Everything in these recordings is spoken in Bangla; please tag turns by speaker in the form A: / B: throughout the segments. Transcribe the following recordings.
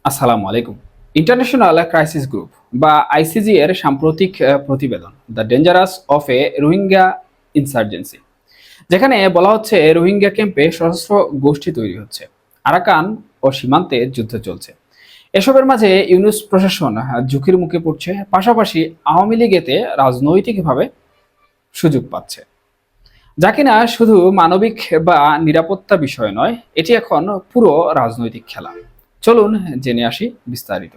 A: আসসালামু আলাইকুম। ইন্টারন্যাশনাল ক্রাইসিস গ্রুপ বা আইসিজি এর সাম্প্রতিক প্রতিবেদন the dangerous of A Rohingya insurgency, যেখানে বলা হচ্ছে রোহিঙ্গা ক্যাম্পে সশস্ত্র গোষ্ঠী তৈরি হচ্ছে, আরাকান ও সীমান্তে যুদ্ধ চলছে। এসবের মাঝে ইউনুস প্রশাসন ঝুঁকির মুখে পড়ছে, পাশাপাশি আওয়ামী লীগ এতে রাজনৈতিকভাবে সুযোগ পাচ্ছে, যা কিনা শুধু মানবিক বা নিরাপত্তা বিষয় নয়, এটি এখন পুরো রাজনৈতিক খেলা। চলুন জেনে আসি বিস্তারিত।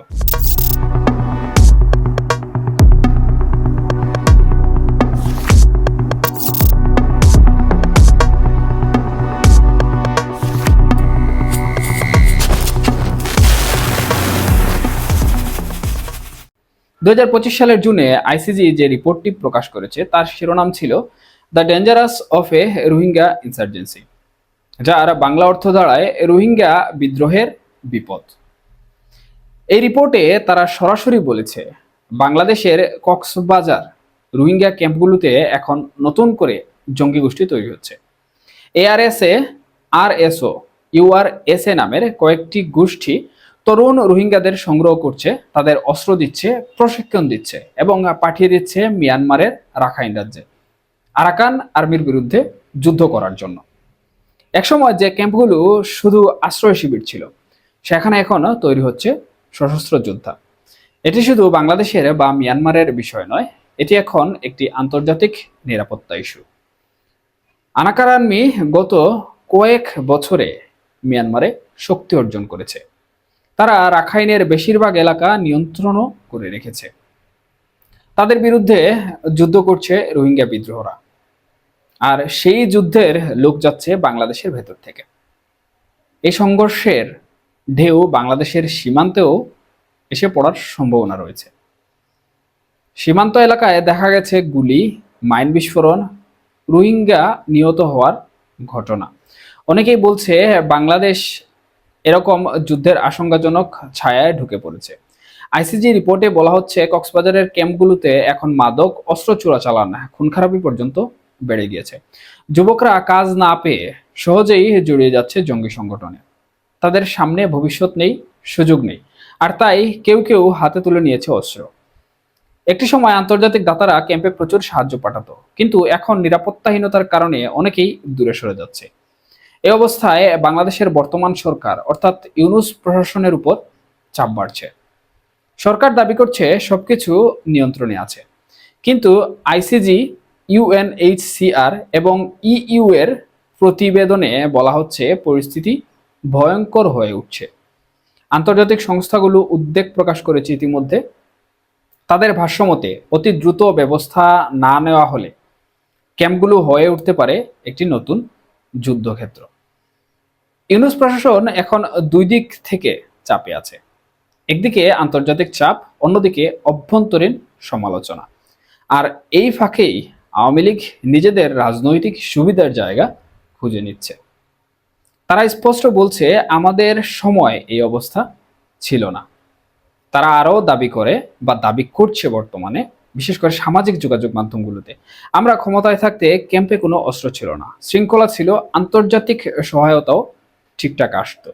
A: 2025 সালের জুনে আইসিজি যে রিপোর্টটি প্রকাশ করেছে তার শিরোনাম ছিল the dangerous of A Rohingya insurgency, যার বাংলা অর্থ দাঁড়ায় রোহিঙ্গা বিদ্রোহের বিপদ। এই রিপোর্টে তারা সরাসরি বলেছে, বাংলাদেশের কক্সবাজার রোহিঙ্গা ক্যাম্পগুলোতে এখন নতুন করে জঙ্গি গোষ্ঠী তৈরি হচ্ছে। এআরএসএ, আরএসও, ইউআরএসএ নামের কয়েকটি গোষ্ঠী তরুণ রোহিঙ্গাদের সংগ্রহ করছে, তাদের অস্ত্র দিচ্ছে, প্রশিক্ষণ দিচ্ছে এবং পাঠিয়ে দিচ্ছে মিয়ানমারের রাখাইন রাজ্যে আরাকান আর্মির বিরুদ্ধে যুদ্ধ করার জন্য। একসময় যে ক্যাম্পগুলো শুধু আশ্রয় শিবির ছিল, সেখানে এখন তৈরি হচ্ছে সশস্ত্র যোদ্ধা। এটি শুধু বাংলাদেশের বা মিয়ানমারের বিষয় নয়, এটি এখন একটি আন্তর্জাতিক নিরাপত্তা ইস্যু। আরাকান আর্মি গত কয়েক বছরে মিয়ানমারে শক্তি অর্জন করেছে। তারা রাখাইনের বেশিরভাগ এলাকা নিয়ন্ত্রণও করে রেখেছে। তাদের বিরুদ্ধে যুদ্ধ করছে রোহিঙ্গা বিদ্রোহরা, আর সেই যুদ্ধের লোক যাচ্ছে বাংলাদেশের ভেতর থেকে। এই সংঘর্ষের ঢেউ বাংলাদেশের সীমান্তেও এসে পড়ার সম্ভাবনা রয়েছে। সীমান্ত এলাকায় দেখা গেছে গুলি, মাইন বিস্ফোরণ, রোহিঙ্গা নিহত হওয়ার ঘটনা। অনেকেই বলছে বাংলাদেশ এরকম যুদ্ধের আশঙ্কাজনক ছায়ায় ঢুকে পড়েছে। আইসিজি রিপোর্টে বলা হচ্ছে, কক্সবাজারের ক্যাম্পগুলোতে এখন মাদক, অস্ত্র চোরাচালান, খুন খারাপি পর্যন্ত বেড়ে গিয়েছে। যুবকরা কাজ না পেয়ে সহজেই জড়িয়ে যাচ্ছে জঙ্গি সংগঠনে। তাদের সামনে ভবিষ্যৎ নেই, সুযোগ নেই, আর তাই কেউ কেউ হাতে তুলে নিয়েছে অস্ত্র। একটি সময় আন্তর্জাতিক দাতারা ক্যাম্পে প্রচুর সাহায্য পাঠাতো, কিন্তু এখন নিরাপত্তাহীনতার কারণে অনেকেই দূরে সরে যাচ্ছে। এই অবস্থায় বাংলাদেশের বর্তমান সরকার অর্থাৎ ইউনূস প্রশাসনের উপর চাপ বাড়ছে। সরকার দাবি করছে সবকিছু নিয়ন্ত্রণে আছে, কিন্তু আইসিজি, ইউএনএইচসিআর এবং ইইউ এর প্রতিবেদনে বলা হচ্ছে পরিস্থিতি ভয়ঙ্কর হয়ে উঠছে। আন্তর্জাতিক সংস্থাগুলো উদ্বেগ প্রকাশ করেছে ইতিমধ্যে। তাদের ভাষ্যমতে অতি দ্রুত ব্যবস্থা না নেওয়া হলে ক্যাম্পগুলো হয়ে উঠতে পারে একটি নতুন যুদ্ধক্ষেত্র। ইউনূস প্রশাসন এখন দুই দিক থেকে চাপে আছে। একদিকে আন্তর্জাতিক চাপ, অন্যদিকে অভ্যন্তরীণ সমালোচনা। আর এই ফাঁকেই আওয়ামী লীগ নিজেদের রাজনৈতিক সুবিধার জায়গা খুঁজে নিচ্ছে। তারা স্পষ্ট বলছে, আমাদের সময় এই অবস্থা ছিল না। তারা আরও দাবি করে বা দাবি করছে বর্তমানে, বিশেষ করে সামাজিক যোগাযোগ মাধ্যমগুলোতে, আমরা ক্ষমতায় থাকতে ক্যাম্পে কোনো অস্ত্র ছিল না, শৃঙ্খলা ছিল, আন্তর্জাতিক সহায়তাও ঠিকঠাক আসতো।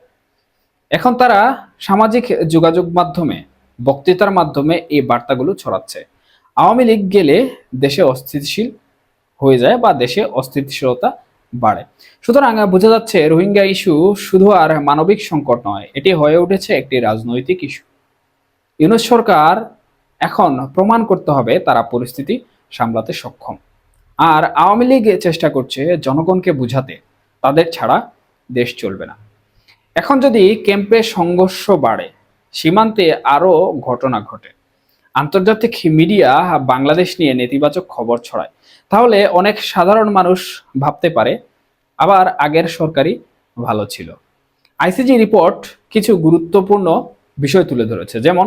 A: এখন তারা সামাজিক যোগাযোগ মাধ্যমে, বক্তৃতার মাধ্যমে এই বার্তাগুলো ছড়াচ্ছে। আওয়ামী লীগ গেলে দেশে অস্থিতিশীল হয়ে যায় বা দেশে অস্থিতিশীলতা বাড়ে। সুতরাং বোঝা যাচ্ছে রোহিঙ্গা ইস্যু শুধু আর মানবিক সংকট নয়, এটি হয়ে উঠেছে একটি রাজনৈতিক ইস্যু। ইউনূস সরকার এখন প্রমাণ করতে হবে তারা পরিস্থিতি সামলাতে সক্ষম। আর আওয়ামী লীগ চেষ্টা করছে জনগণকে বুঝাতে তাদের ছাড়া দেশ চলবে না। এখন যদি ক্যাম্পে সংঘর্ষ বাড়ে, সীমান্তে আরও ঘটনা ঘটে, আন্তর্জাতিক মিডিয়া বাংলাদেশ নিয়ে নেতিবাচক খবর ছড়ায়, তাহলে অনেক সাধারণ মানুষ ভাবতে পারে আবার আগের সরকারই ভালো ছিল। আইসিজি রিপোর্ট কিছু গুরুত্বপূর্ণ বিষয় তুলে ধরেছে, যেমন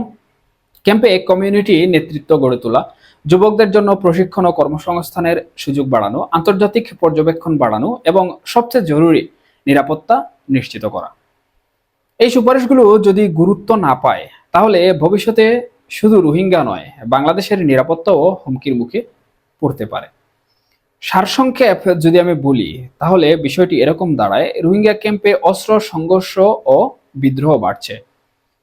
A: ক্যাম্পে কমিউনিটি নেতৃত্ব গড়ে তোলা, যুবকদের জন্য প্রশিক্ষণ ও কর্মসংস্থানের সুযোগ বাড়ানো, আন্তর্জাতিক পর্যবেক্ষণ বাড়ানো এবং সবচেয়ে জরুরি নিরাপত্তা নিশ্চিত করা। এই সুপারিশগুলো যদি গুরুত্ব না পায়, তাহলে ভবিষ্যতে শুধু রোহিঙ্গা নয়, বাংলাদেশের নিরাপত্তাও হুমকির মুখে পড়তে পারে। সারসংক্ষেপ যদি আমি বলি, তাহলে বিষয়টি এরকম দাঁড়ায়, রোহিঙ্গা ক্যাম্পে অস্ত্র, সংঘর্ষ ও বিদ্রোহ বাড়ছে।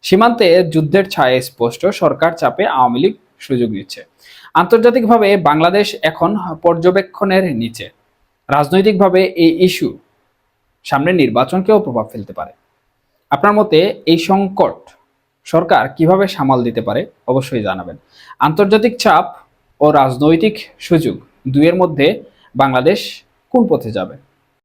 A: সীমান্তে যুদ্ধের ছায়া স্পষ্ট, সরকার চাপে আওয়ামী লীগ সুযোগ নিচ্ছে। আন্তর্জাতিকভাবে বাংলাদেশ এখন পর্যবেক্ষণের নিচে। রাজনৈতিকভাবে এই ইস্যু সামনে নির্বাচনকেও প্রভাব ফেলতে পারে। আপনার মতে এই সংকট সরকার কিভাবে সামাল দিতে পারে অবশ্যই জানাবেন। আন্তর্জাতিক চাপ ও রাজনৈতিক সুযোগ, দুইয়ের মধ্যে বাংলাদেশ কোন পথে যাবে?